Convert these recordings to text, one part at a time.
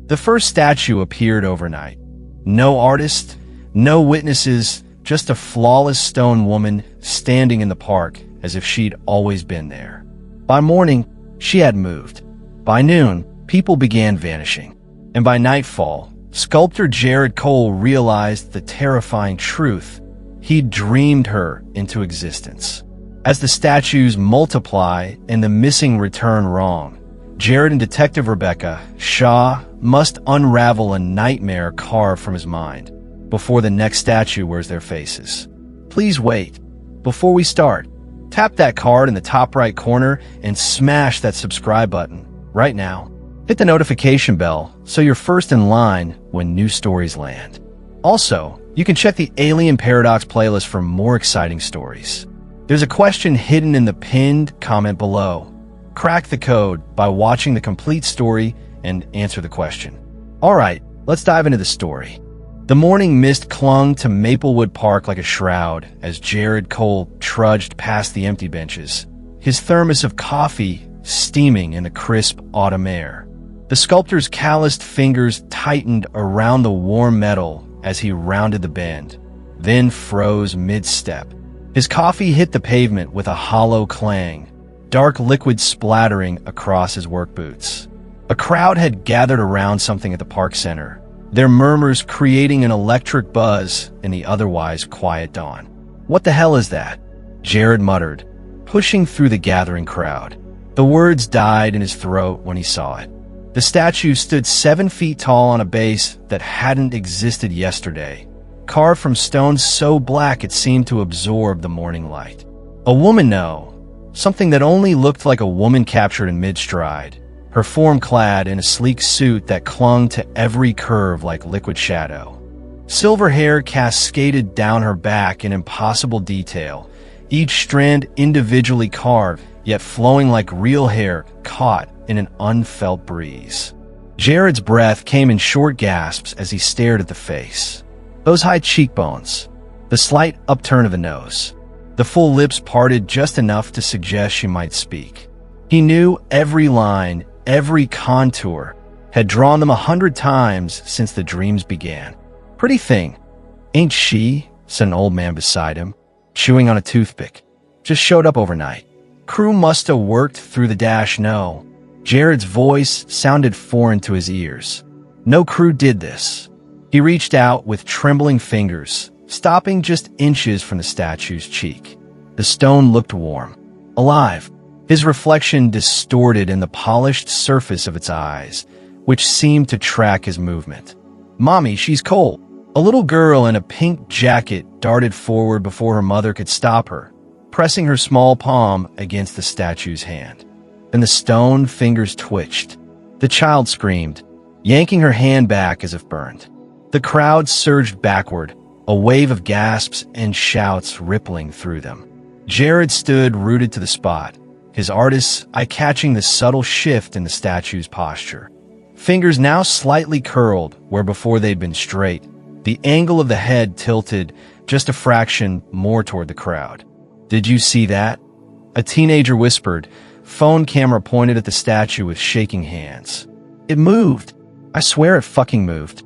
The first statue appeared overnight. No artist, no witnesses, just a flawless stone woman standing in the park as if she'd always been there. By morning, she had moved. By noon, people began vanishing. And by nightfall, sculptor Jared Cole realized the terrifying truth. He'd dreamed her into existence. As the statues multiply and the missing return wrong, Jared and Detective Rebecca Shaw must unravel a nightmare carved from his mind before the next statue wears their faces. Please wait. Before we start, tap that card in the top right corner and smash that subscribe button right now. Hit the notification bell so you're first in line when new stories land. Also, you can check the Alien Paradox playlist for more exciting stories. There's a question hidden in the pinned comment below. Crack the code by watching the complete story and answer the question. Alright, let's dive into the story. The morning mist clung to Maplewood Park like a shroud as Jared Cole trudged past the empty benches, his thermos of coffee steaming in the crisp autumn air. The sculptor's calloused fingers tightened around the warm metal as he rounded the bend, then froze mid-step. His coffee hit the pavement with a hollow clang, dark liquid splattering across his work boots. A crowd had gathered around something at the park center, their murmurs creating an electric buzz in the otherwise quiet dawn. "What the hell is that?" Jared muttered, pushing through the gathering crowd. The words died in his throat when he saw it. The statue stood 7 feet tall on a base that hadn't existed yesterday, carved from stone so black it seemed to absorb the morning light. A woman, no. Something that only looked like a woman captured in mid-stride, her form clad in a sleek suit that clung to every curve like liquid shadow. Silver hair cascaded down her back in impossible detail, each strand individually carved, yet flowing like real hair caught in an unfelt breeze. Jared's breath came in short gasps as he stared at the face. Those high cheekbones, the slight upturn of the nose, the full lips parted just enough to suggest she might speak. He knew every line, every contour, had drawn them 100 times since the dreams began. "Pretty thing, ain't she?" said an old man beside him, chewing on a toothpick. "Just showed up overnight. Crew must have worked through the dash, no." Jared's voice sounded foreign to his ears. "No crew did this." He reached out with trembling fingers, stopping just inches from the statue's cheek. The stone looked warm, alive, his reflection distorted in the polished surface of its eyes, which seemed to track his movement. "Mommy, she's cold." A little girl in a pink jacket darted forward before her mother could stop her, pressing her small palm against the statue's hand. Then the stone fingers twitched. The child screamed, yanking her hand back as if burned. The crowd surged backward, a wave of gasps and shouts rippling through them. Jared stood rooted to the spot, his artist's eye catching the subtle shift in the statue's posture. Fingers now slightly curled where before they'd been straight, the angle of the head tilted just a fraction more toward the crowd. "Did you see that?" A teenager whispered, phone camera pointed at the statue with shaking hands. "It moved. I swear it fucking moved."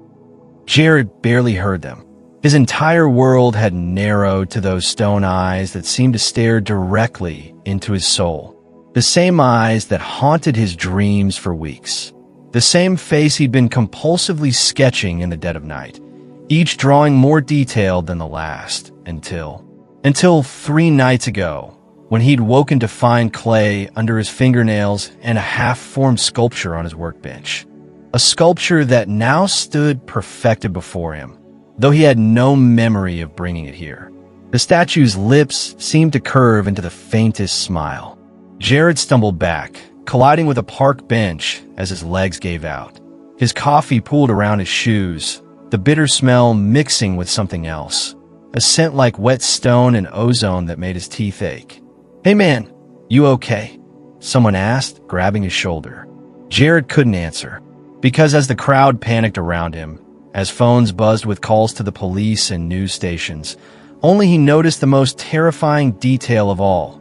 Jared barely heard them. His entire world had narrowed to those stone eyes that seemed to stare directly into his soul. The same eyes that haunted his dreams for weeks. The same face he'd been compulsively sketching in the dead of night, each drawing more detailed than the last, until 3 nights ago, when he'd woken to find clay under his fingernails and a half-formed sculpture on his workbench. A sculpture that now stood perfected before him, though he had no memory of bringing it here. The statue's lips seemed to curve into the faintest smile. Jared stumbled back, colliding with a park bench as his legs gave out. His coffee pooled around his shoes, the bitter smell mixing with something else, a scent like wet stone and ozone that made his teeth ache. "Hey man, you okay?" someone asked, grabbing his shoulder. Jared couldn't answer, because as the crowd panicked around him, as phones buzzed with calls to the police and news stations, only he noticed the most terrifying detail of all.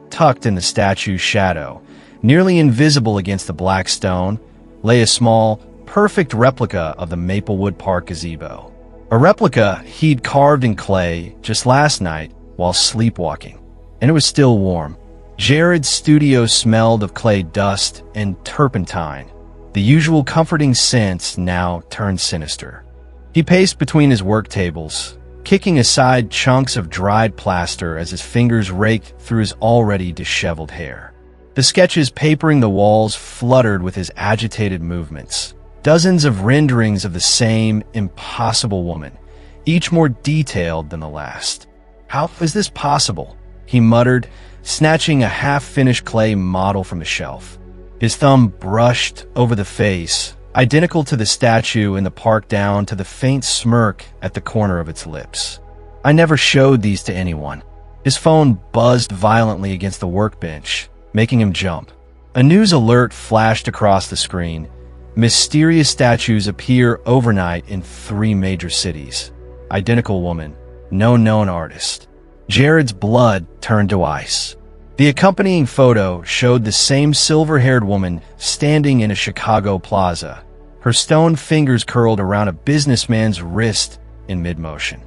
Tucked in the statue's shadow, nearly invisible against the black stone, lay a small, perfect replica of the Maplewood Park gazebo. A replica he'd carved in clay just last night while sleepwalking, and it was still warm. Jared's studio smelled of clay dust and turpentine. The usual comforting scents now turned sinister. He paced between his work tables, kicking aside chunks of dried plaster as his fingers raked through his already disheveled hair. The sketches papering the walls fluttered with his agitated movements. Dozens of renderings of the same impossible woman, each more detailed than the last. How is this possible? He muttered, snatching a half-finished clay model from the shelf. His thumb brushed over the face, identical to the statue in the park down to the faint smirk at the corner of its lips. I never showed these to anyone. His phone buzzed violently against the workbench, making him jump. A news alert flashed across the screen. Mysterious statues appear overnight in 3 major cities. Identical woman, no known artist. Jared's blood turned to ice. The accompanying photo showed the same silver-haired woman standing in a Chicago plaza, her stone fingers curled around a businessman's wrist in mid-motion.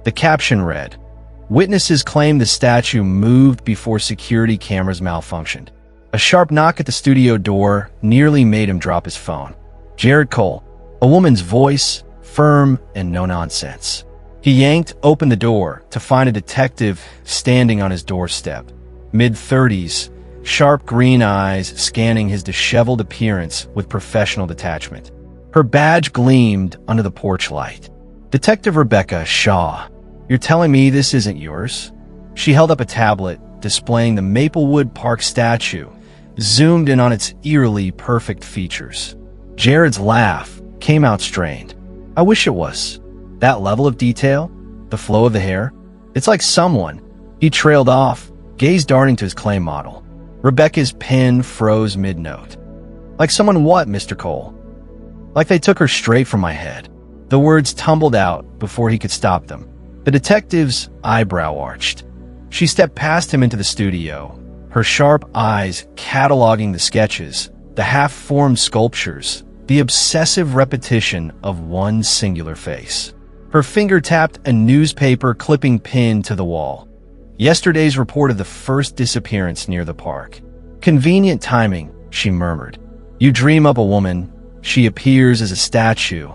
The caption read, "Witnesses claim the statue moved before security cameras malfunctioned." A sharp knock at the studio door nearly made him drop his phone. Jared Cole, a woman's voice, firm and no-nonsense. He yanked open the door to find a detective standing on his doorstep, mid-30s, sharp green eyes scanning his disheveled appearance with professional detachment. Her badge gleamed under the porch light. "Detective Rebecca Shaw, you're telling me this isn't yours?" She held up a tablet displaying the Maplewood Park statue, zoomed in on its eerily perfect features. Jared's laugh came out strained. "I wish it was. That level of detail, the flow of the hair, it's like someone." He trailed off, gaze darting to his clay model. Rebecca's pen froze mid-note. "Like someone what, Mr. Cole?" "Like they took her straight from my head." The words tumbled out before he could stop them. The detective's eyebrow arched. She stepped past him into the studio, her sharp eyes cataloging the sketches, the half-formed sculptures, the obsessive repetition of one singular face. Her finger tapped a newspaper clipping pinned to the wall. Yesterday's report of the first disappearance near the park. "Convenient timing," she murmured. "You dream up a woman, she appears as a statue,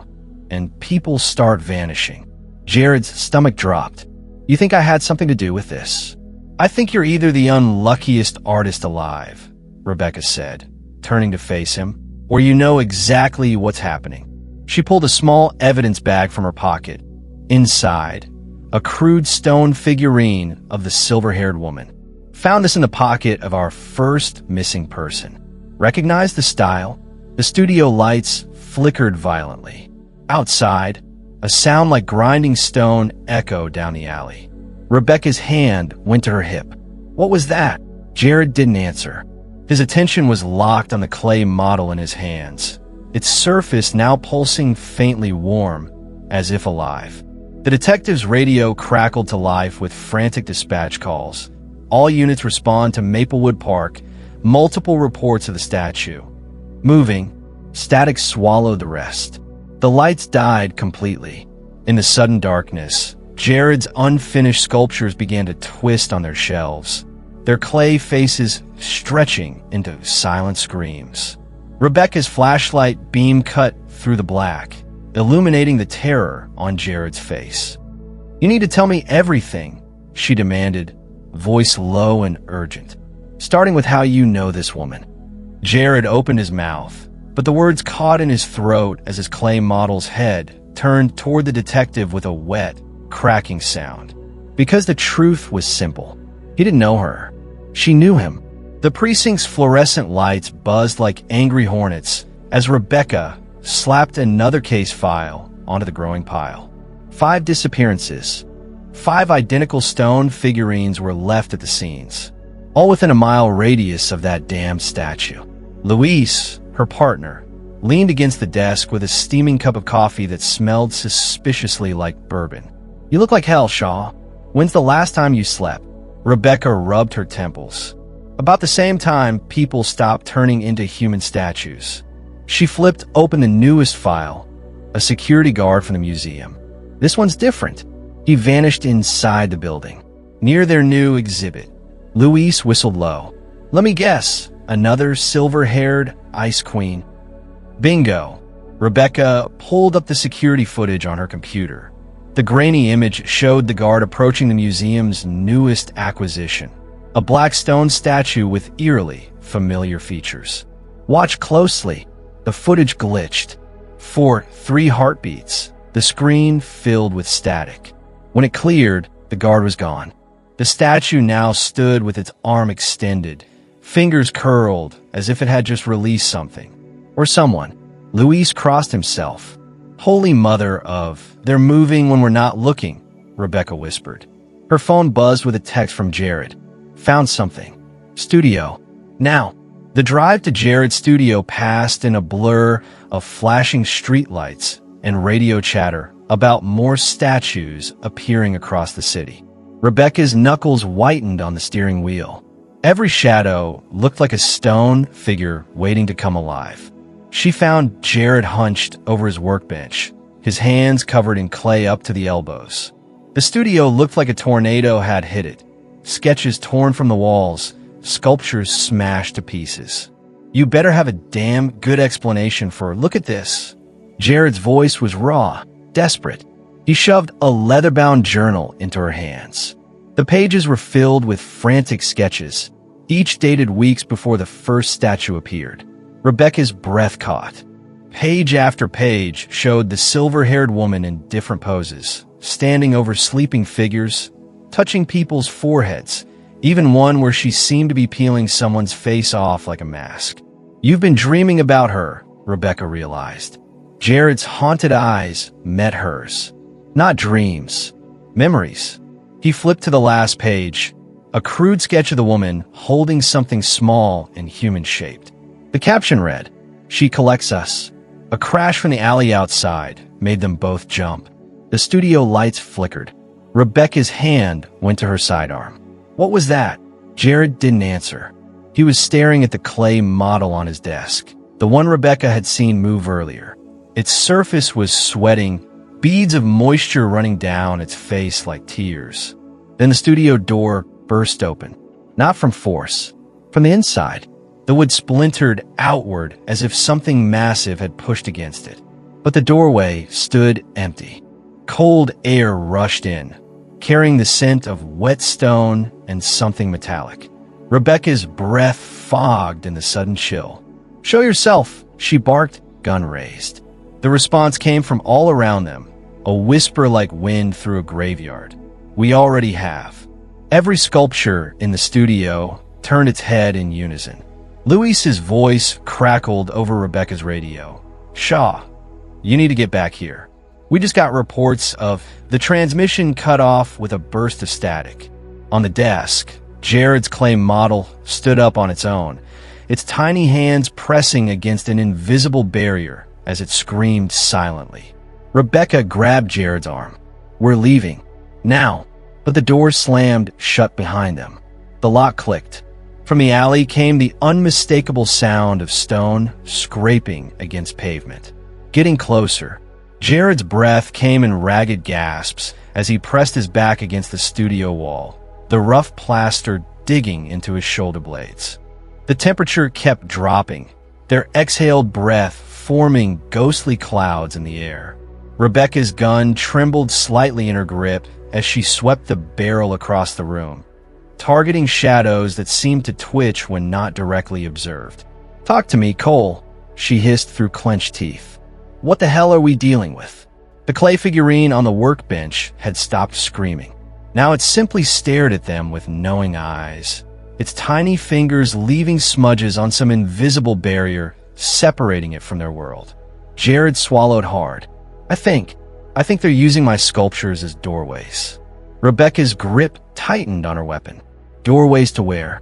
and people start vanishing." Jared's stomach dropped. "You think I had something to do with this?" "I think you're either the unluckiest artist alive," Rebecca said, turning to face him, "or you know exactly what's happening." She pulled a small evidence bag from her pocket. Inside, a crude stone figurine of the silver-haired woman. "Found this in the pocket of our first missing person." "Recognize the style?" The studio lights flickered violently. Outside, a sound like grinding stone echoed down the alley. Rebecca's hand went to her hip. "What was that?" Jared didn't answer. His attention was locked on the clay model in his hands, its surface now pulsing faintly warm, as if alive. The detective's radio crackled to life with frantic dispatch calls. "All units respond to Maplewood Park. Multiple reports of the statue. Moving." Static swallowed the rest. The lights died completely. In the sudden darkness, Jared's unfinished sculptures began to twist on their shelves, their clay faces stretching into silent screams. Rebecca's flashlight beam cut through the black, illuminating the terror on Jared's face. "You need to tell me everything," she demanded, voice low and urgent. "Starting with how you know this woman." Jared opened his mouth, but the words caught in his throat as his clay model's head turned toward the detective with a wet, cracking sound. Because the truth was simple. He didn't know her. She knew him. The precinct's fluorescent lights buzzed like angry hornets as Rebecca slapped another case file onto the growing pile. 5 disappearances. 5 identical stone figurines were left at the scenes, all within a mile radius of that damned statue. Luis, her partner, leaned against the desk with a steaming cup of coffee that smelled suspiciously like bourbon. "You look like hell, Shaw. When's the last time you slept?" Rebecca rubbed her temples. "About the same time people stopped turning into human statues." She flipped open the newest file, a security guard from the museum. This one's different. He vanished inside the building. Near their new exhibit, Luis whistled low. Let me guess, another silver-haired ice queen. Bingo. Rebecca pulled up the security footage on her computer. The grainy image showed the guard approaching the museum's newest acquisition, a black stone statue with eerily familiar features. Watch closely. The footage glitched. For 3 heartbeats, the screen filled with static. When it cleared, the guard was gone. The statue now stood with its arm extended, fingers curled as if it had just released something. Or someone. Luis crossed himself. Holy mother of, they're moving when we're not looking, Rebecca whispered. Her phone buzzed with a text from Jared. Found something. Studio. Now. The drive to Jared's studio passed in a blur of flashing streetlights and radio chatter about more statues appearing across the city. Rebecca's knuckles whitened on the steering wheel. Every shadow looked like a stone figure waiting to come alive. She found Jared hunched over his workbench, his hands covered in clay up to the elbows. The studio looked like a tornado had hit it. Sketches torn from the walls, sculptures smashed to pieces. You better have a damn good explanation for, look at this. Jared's voice was raw, desperate. He shoved a leather-bound journal into her hands. The pages were filled with frantic sketches, each dated weeks before the first statue appeared. Rebecca's breath caught. Page after page showed the silver-haired woman in different poses, standing over sleeping figures, touching people's foreheads, even one where she seemed to be peeling someone's face off like a mask. You've been dreaming about her, Rebecca realized. Jared's haunted eyes met hers. Not dreams, memories. He flipped to the last page, a crude sketch of the woman holding something small and human-shaped. The caption read, "She collects us." A crash from the alley outside made them both jump. The studio lights flickered. Rebecca's hand went to her sidearm. What was that? Jared didn't answer. He was staring at the clay model on his desk, the one Rebecca had seen move earlier. Its surface was sweating, beads of moisture running down its face like tears. Then the studio door burst open, not from force, from the inside. The wood splintered outward as if something massive had pushed against it. But the doorway stood empty. Cold air rushed in, carrying the scent of wet stone and something metallic. Rebecca's breath fogged in the sudden chill. "Show yourself," she barked, gun raised. The response came from all around them, a whisper like wind through a graveyard. "We already have." Every sculpture in the studio turned its head in unison. Luis's voice crackled over Rebecca's radio. "Shaw, you need to get back here. We just got reports of the transmission cut off with a burst of static." On the desk, Jared's clay model stood up on its own, its tiny hands pressing against an invisible barrier as it screamed silently. Rebecca grabbed Jared's arm. "We're leaving. Now." But the door slammed shut behind them. The lock clicked. From the alley came the unmistakable sound of stone scraping against pavement. Getting closer, Jared's breath came in ragged gasps as he pressed his back against the studio wall, the rough plaster digging into his shoulder blades. The temperature kept dropping, their exhaled breath forming ghostly clouds in the air. Rebecca's gun trembled slightly in her grip as she swept the barrel across the room, targeting shadows that seemed to twitch when not directly observed. "Talk to me, Cole," she hissed through clenched teeth. "What the hell are we dealing with?" The clay figurine on the workbench had stopped screaming. Now it simply stared at them with knowing eyes, its tiny fingers leaving smudges on some invisible barrier, separating it from their world. Jared swallowed hard. I think they're using my sculptures as doorways." Rebecca's grip tightened on her weapon. "Doorways to where?"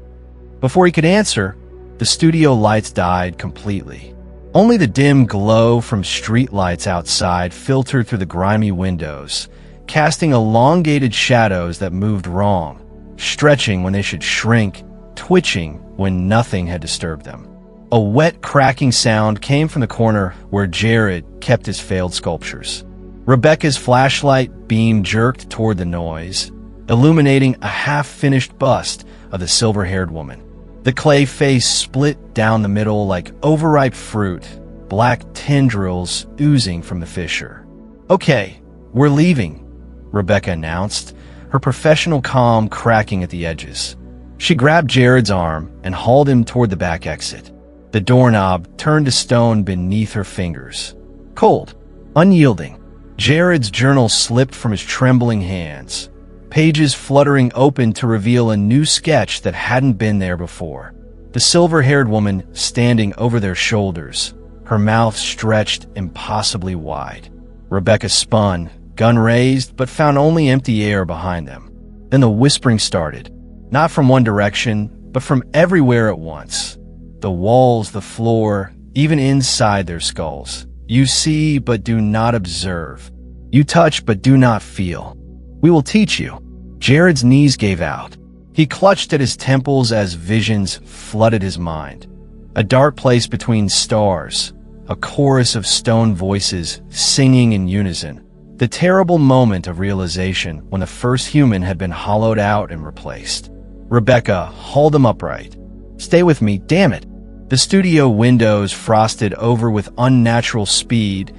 Before he could answer, the studio lights died completely. Only the dim glow from streetlights outside filtered through the grimy windows, casting elongated shadows that moved wrong, stretching when they should shrink, twitching when nothing had disturbed them. A wet, cracking sound came from the corner where Jared kept his failed sculptures. Rebecca's flashlight beam jerked toward the noise, illuminating a half-finished bust of the silver-haired woman. The clay face split down the middle like overripe fruit, black tendrils oozing from the fissure. "Okay, we're leaving," Rebecca announced, her professional calm cracking at the edges. She grabbed Jared's arm and hauled him toward the back exit. The doorknob turned to stone beneath her fingers. Cold, unyielding. Jared's journal slipped from his trembling hands, pages fluttering open to reveal a new sketch that hadn't been there before. The silver-haired woman standing over their shoulders, her mouth stretched impossibly wide. Rebecca spun, gun raised, but found only empty air behind them. Then the whispering started, not from one direction, but from everywhere at once. The walls, the floor, even inside their skulls. You see, but do not observe. You touch, but do not feel. We will teach you. Jared's knees gave out. He clutched at his temples as visions flooded his mind. A dark place between stars, a chorus of stone voices singing in unison. The terrible moment of realization when the first human had been hollowed out and replaced. Rebecca hauled him upright. "Stay with me, damn it." The studio windows frosted over with unnatural speed,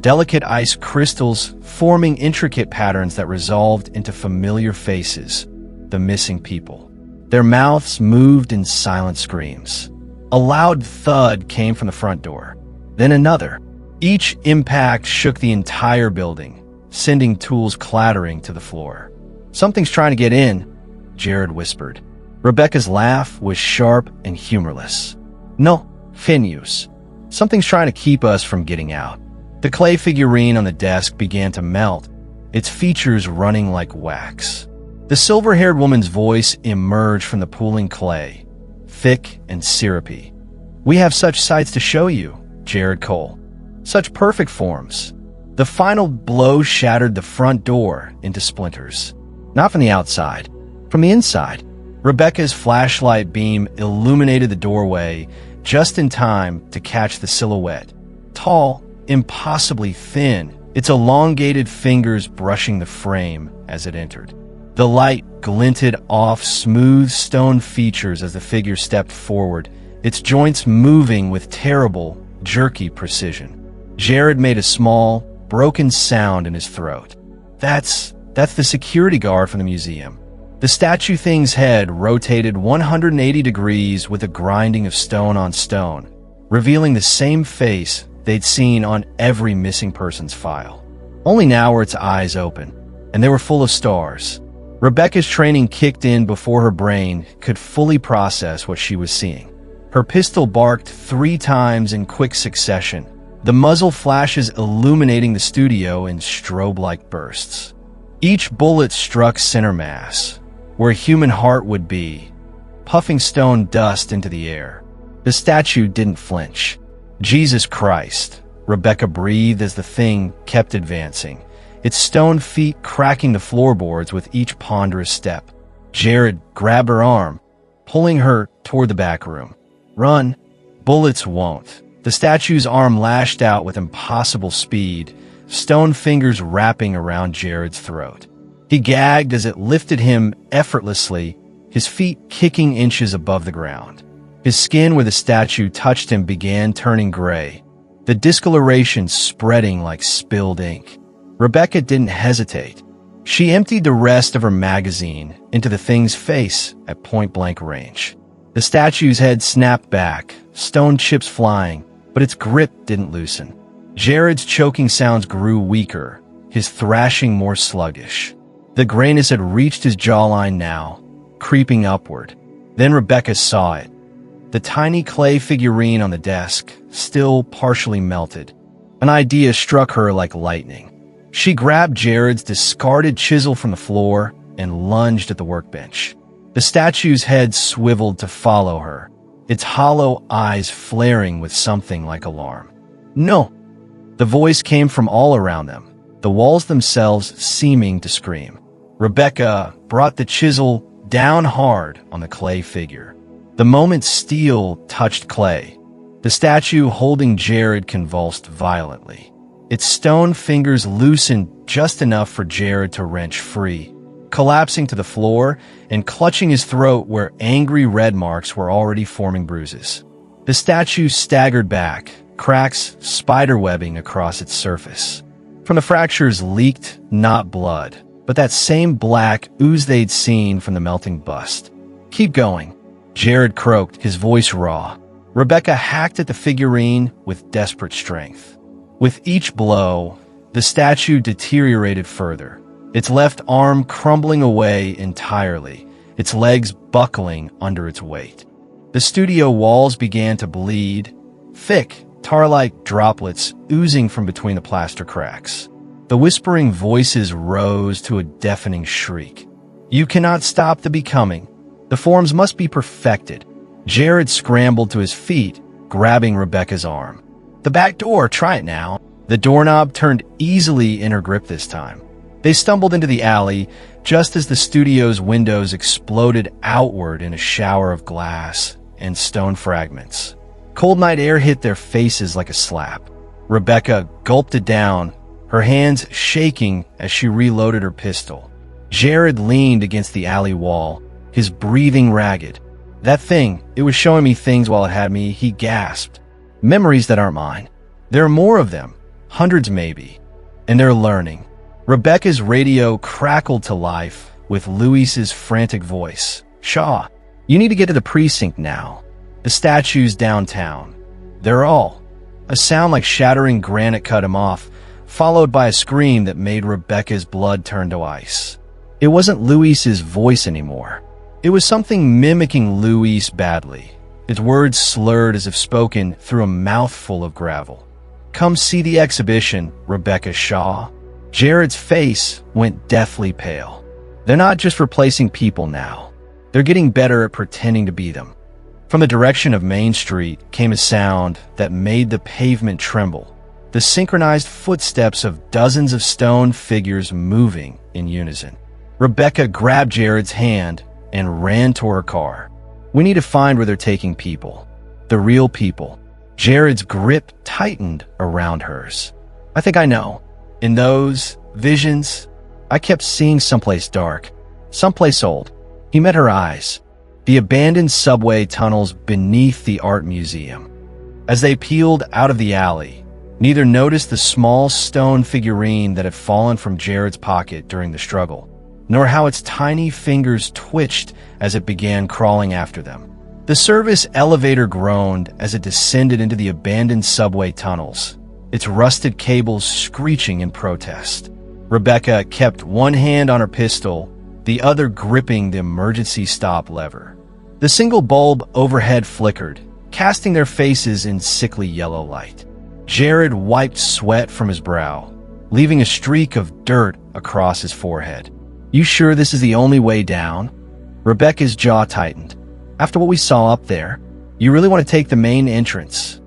delicate ice crystals forming intricate patterns that resolved into familiar faces, the missing people. Their mouths moved in silent screams. A loud thud came from the front door, then another. Each impact shook the entire building, sending tools clattering to the floor. "Something's trying to get in," Jared whispered. Rebecca's laugh was sharp and humorless. "No, Phineas. Something's trying to keep us from getting out." The clay figurine on the desk began to melt, its features running like wax. The silver-haired woman's voice emerged from the pooling clay, thick and syrupy. "We have such sights to show you, Jared Cole. Such perfect forms." The final blow shattered the front door into splinters. Not from the outside, from the inside. Rebecca's flashlight beam illuminated the doorway just in time to catch the silhouette. Tall, impossibly thin, its elongated fingers brushing the frame as it entered. The light glinted off smooth stone features as the figure stepped forward, its joints moving with terrible, jerky precision. Jared made a small, broken sound in his throat. That's the security guard from the museum." The statue thing's head rotated 180 degrees with a grinding of stone on stone, revealing the same face they'd seen on every missing person's file. Only now were its eyes open, and they were full of stars. Rebecca's training kicked in before her brain could fully process what she was seeing. Her pistol barked 3 times in quick succession, the muzzle flashes illuminating the studio in strobe-like bursts. Each bullet struck center mass, where a human heart would be, puffing stone dust into the air. The statue didn't flinch. "Jesus Christ," Rebecca breathed as the thing kept advancing, its stone feet cracking the floorboards with each ponderous step. Jared grabbed her arm, pulling her toward the back room. "Run. Bullets won't." The statue's arm lashed out with impossible speed, stone fingers wrapping around Jared's throat. He gagged as it lifted him effortlessly, his feet kicking inches above the ground. His skin where the statue touched him began turning gray, the discoloration spreading like spilled ink. Rebecca didn't hesitate. She emptied the rest of her magazine into the thing's face at point-blank range. The statue's head snapped back, stone chips flying, but its grip didn't loosen. Jared's choking sounds grew weaker, his thrashing more sluggish. The grayness had reached his jawline now, creeping upward. Then Rebecca saw it. The tiny clay figurine on the desk, still partially melted. An idea struck her like lightning. She grabbed Jared's discarded chisel from the floor and lunged at the workbench. The statue's head swiveled to follow her, its hollow eyes flaring with something like alarm. "No!" The voice came from all around them, the walls themselves seeming to scream. Rebecca brought the chisel down hard on the clay figure. The moment steel touched clay, The statue holding Jared convulsed violently. Its stone fingers loosened just enough for Jared to wrench free, collapsing to the floor and clutching his throat where angry red marks were already forming bruises. The statue staggered back, cracks spiderwebbing across its surface. From the fractures leaked not blood, but that same black ooze they'd seen from the melting bust. "Keep going," Jared croaked, his voice raw. Rebecca hacked at the figurine with desperate strength. With each blow, the statue deteriorated further, its left arm crumbling away entirely, its legs buckling under its weight. The studio walls began to bleed, thick, tar-like droplets oozing from between the plaster cracks. The whispering voices rose to a deafening shriek. "You cannot stop the becoming. The forms must be perfected." Jared scrambled to his feet, grabbing Rebecca's arm. "The back door, try it now." The doorknob turned easily in her grip this time. They stumbled into the alley just as the studio's windows exploded outward in a shower of glass and stone fragments. Cold night air hit their faces like a slap. Rebecca gulped it down, her hands shaking as she reloaded her pistol. Jared leaned against the alley wall, his breathing ragged. "That thing, it was showing me things while it had me," he gasped. "Memories that aren't mine. There are more of them, hundreds maybe, and they're learning." Rebecca's radio crackled to life with Luis's frantic voice. "Shaw, you need to get to the precinct now. The statue's downtown. They're all." A sound like shattering granite cut him off, followed by a scream that made Rebecca's blood turn to ice. It wasn't Luis's voice anymore. It was something mimicking Luis badly, its words slurred as if spoken through a mouthful of gravel. "Come see the exhibition, Rebecca Shaw." Jared's face went deathly pale. "They're not just replacing people now. They're getting better at pretending to be them." From the direction of Main Street came a sound that made the pavement tremble, the synchronized footsteps of dozens of stone figures moving in unison. Rebecca grabbed Jared's hand and ran toward her car. "We need to find where they're taking people. The real people." Jared's grip tightened around hers. "I think I know. In those visions, I kept seeing someplace dark, someplace old." He met her eyes. The abandoned subway tunnels beneath the art museum. As they peeled out of the alley, neither noticed the small stone figurine that had fallen from Jared's pocket during the struggle, nor how its tiny fingers twitched as it began crawling after them. The service elevator groaned as it descended into the abandoned subway tunnels, its rusted cables screeching in protest. Rebecca kept one hand on her pistol, the other gripping the emergency stop lever. The single bulb overhead flickered, casting their faces in sickly yellow light. Jared wiped sweat from his brow, leaving a streak of dirt across his forehead. "You sure this is the only way down?" Rebecca's jaw tightened. "After what we saw up there, you really want to take the main entrance?"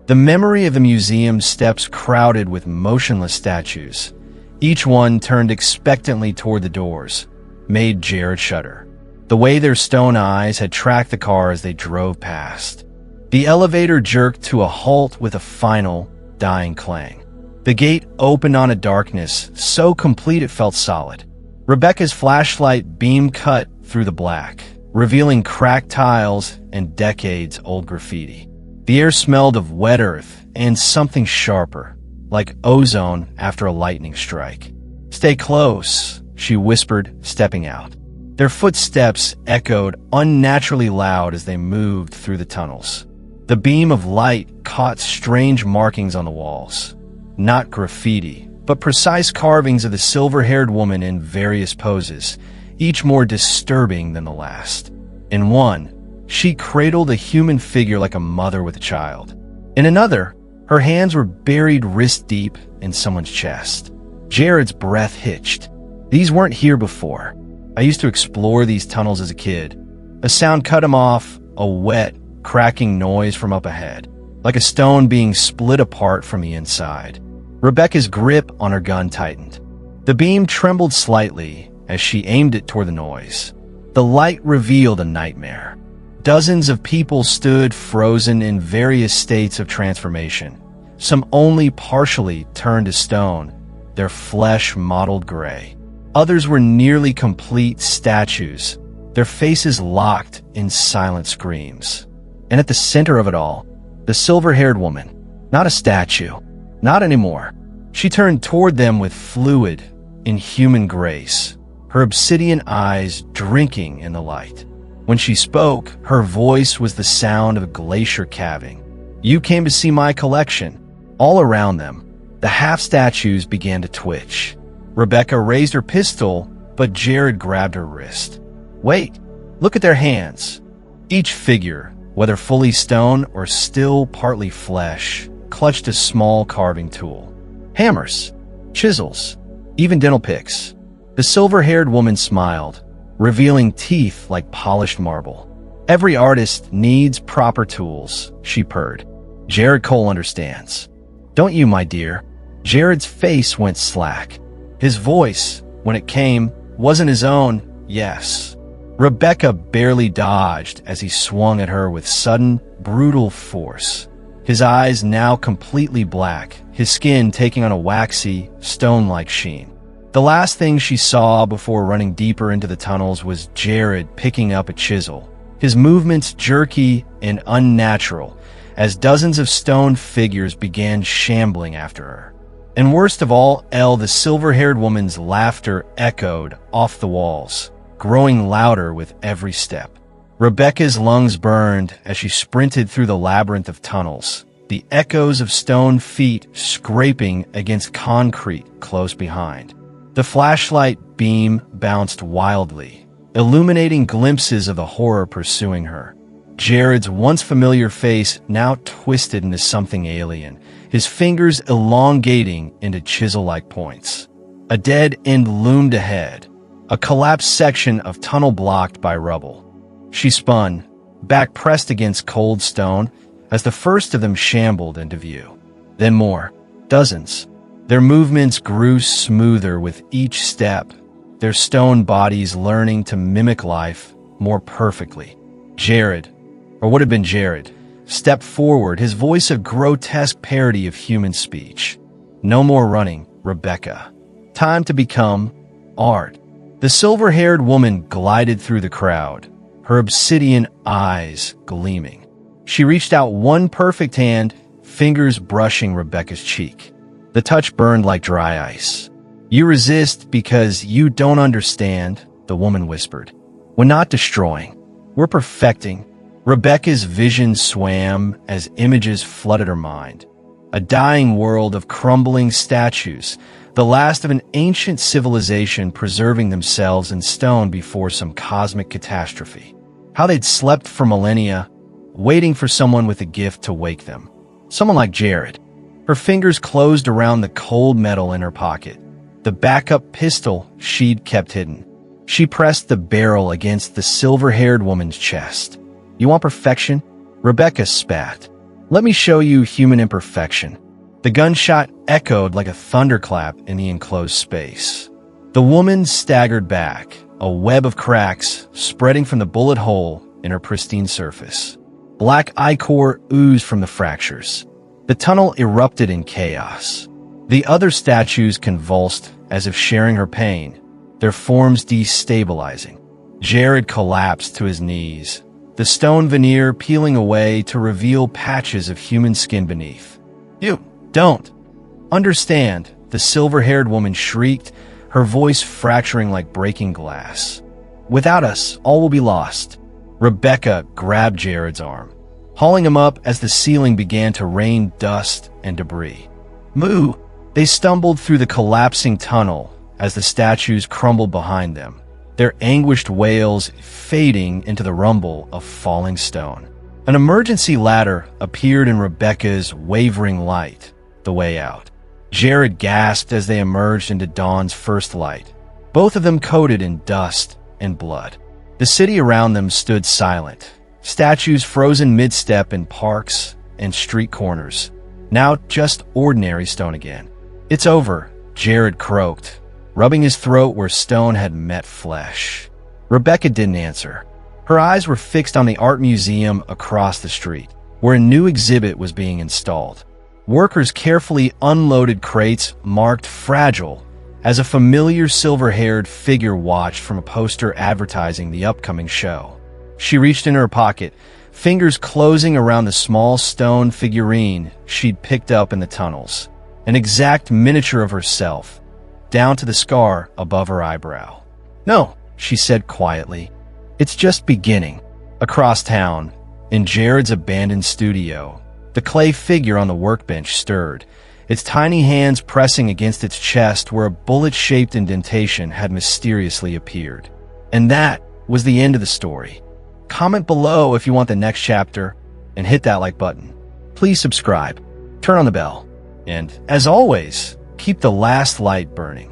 The memory of the museum's steps crowded with motionless statues, each one turned expectantly toward the doors, made Jared shudder. The way their stone eyes had tracked the car as they drove past. The elevator jerked to a halt with a final, dying clang. The gate opened on a darkness so complete it felt solid. Rebecca's flashlight beam cut through the black, revealing cracked tiles and decades-old graffiti. The air smelled of wet earth and something sharper, like ozone after a lightning strike. "Stay close," she whispered, stepping out. Their footsteps echoed unnaturally loud as they moved through the tunnels. The beam of light caught strange markings on the walls. Not graffiti, but precise carvings of the silver-haired woman in various poses, each more disturbing than the last. In one, she cradled a human figure like a mother with a child. In another, her hands were buried wrist-deep in someone's chest. Jared's breath hitched. These weren't here before. I used to explore these tunnels as a kid. A sound cut him off, a wet, cracking noise from up ahead, like a stone being split apart from the inside. Rebecca's grip on her gun tightened. The beam trembled slightly as she aimed it toward the noise. The light revealed a nightmare. Dozens of people stood frozen in various states of transformation. Some only partially turned to stone, their flesh mottled gray. Others were nearly complete statues, their faces locked in silent screams. And at the center of it all, the silver-haired woman. Not a statue. Not anymore. She turned toward them with fluid, inhuman grace, her obsidian eyes drinking in the light. When she spoke, her voice was the sound of a glacier calving. "You came to see my collection." All around them, the half-statues began to twitch. Rebecca raised her pistol, but Jared grabbed her wrist. "Wait, look at their hands." Each figure, whether fully stone or still partly flesh, clutched a small carving tool. Hammers, chisels, even dental picks. The silver-haired woman smiled, revealing teeth like polished marble. "Every artist needs proper tools," she purred. "Jared Cole understands. Don't you, my dear?" Jared's face went slack. His voice, when it came, wasn't his own. "Yes." Rebecca barely dodged as he swung at her with sudden, brutal force. His eyes now completely black, his skin taking on a waxy, stone-like sheen. The last thing she saw before running deeper into the tunnels was Jared picking up a chisel, his movements jerky and unnatural as dozens of stone figures began shambling after her. And worst of all, the silver-haired woman's laughter echoed off the walls, growing louder with every step. Rebecca's lungs burned as she sprinted through the labyrinth of tunnels, the echoes of stone feet scraping against concrete close behind. The flashlight beam bounced wildly, illuminating glimpses of the horror pursuing her. Jared's once familiar face now twisted into something alien, his fingers elongating into chisel-like points. A dead end loomed ahead, a collapsed section of tunnel blocked by rubble. She spun, back pressed against cold stone, as the first of them shambled into view. Then more, dozens. Their movements grew smoother with each step, their stone bodies learning to mimic life more perfectly. Jared, or what had been Jared, stepped forward, his voice a grotesque parody of human speech. "No more running, Rebecca. Time to become art." The silver-haired woman glided through the crowd, her obsidian eyes gleaming. She reached out one perfect hand, fingers brushing Rebecca's cheek. The touch burned like dry ice. "You resist because you don't understand," the woman whispered. "We're not destroying. We're perfecting." Rebecca's vision swam as images flooded her mind. A dying world of crumbling statues, the last of an ancient civilization preserving themselves in stone before some cosmic catastrophe. How they'd slept for millennia, waiting for someone with a gift to wake them. Someone like Jared. Her fingers closed around the cold metal in her pocket, the backup pistol she'd kept hidden. She pressed the barrel against the silver-haired woman's chest. "You want perfection?" Rebecca spat. "Let me show you human imperfection." The gunshot echoed like a thunderclap in the enclosed space. The woman staggered back, a web of cracks spreading from the bullet hole in her pristine surface. Black ichor oozed from the fractures. The tunnel erupted in chaos. The other statues convulsed as if sharing her pain, their forms destabilizing. Jared collapsed to his knees, the stone veneer peeling away to reveal patches of human skin beneath. "You don't understand," the silver-haired woman shrieked, her voice fracturing like breaking glass. "Without us, all will be lost." Rebecca grabbed Jared's arm, hauling him up as the ceiling began to rain dust and debris. "Moo!" They stumbled through the collapsing tunnel as the statues crumbled behind them, their anguished wails fading into the rumble of falling stone. An emergency ladder appeared in Rebecca's wavering light, the way out. Jared gasped as they emerged into dawn's first light, both of them coated in dust and blood. The city around them stood silent, statues frozen mid-step in parks and street corners, now just ordinary stone again. "It's over," Jared croaked, rubbing his throat where stone had met flesh. Rebecca didn't answer. Her eyes were fixed on the art museum across the street, where a new exhibit was being installed. Workers carefully unloaded crates marked fragile as a familiar silver-haired figure watched from a poster advertising the upcoming show. She reached into her pocket, fingers closing around the small stone figurine she'd picked up in the tunnels, an exact miniature of herself, down to the scar above her eyebrow. "No," she said quietly. "It's just beginning." Across town, in Jared's abandoned studio, the clay figure on the workbench stirred, its tiny hands pressing against its chest where a bullet-shaped indentation had mysteriously appeared. And that was the end of the story. Comment below if you want the next chapter, and hit that like button. Please subscribe, turn on the bell, and, as always, keep the last light burning.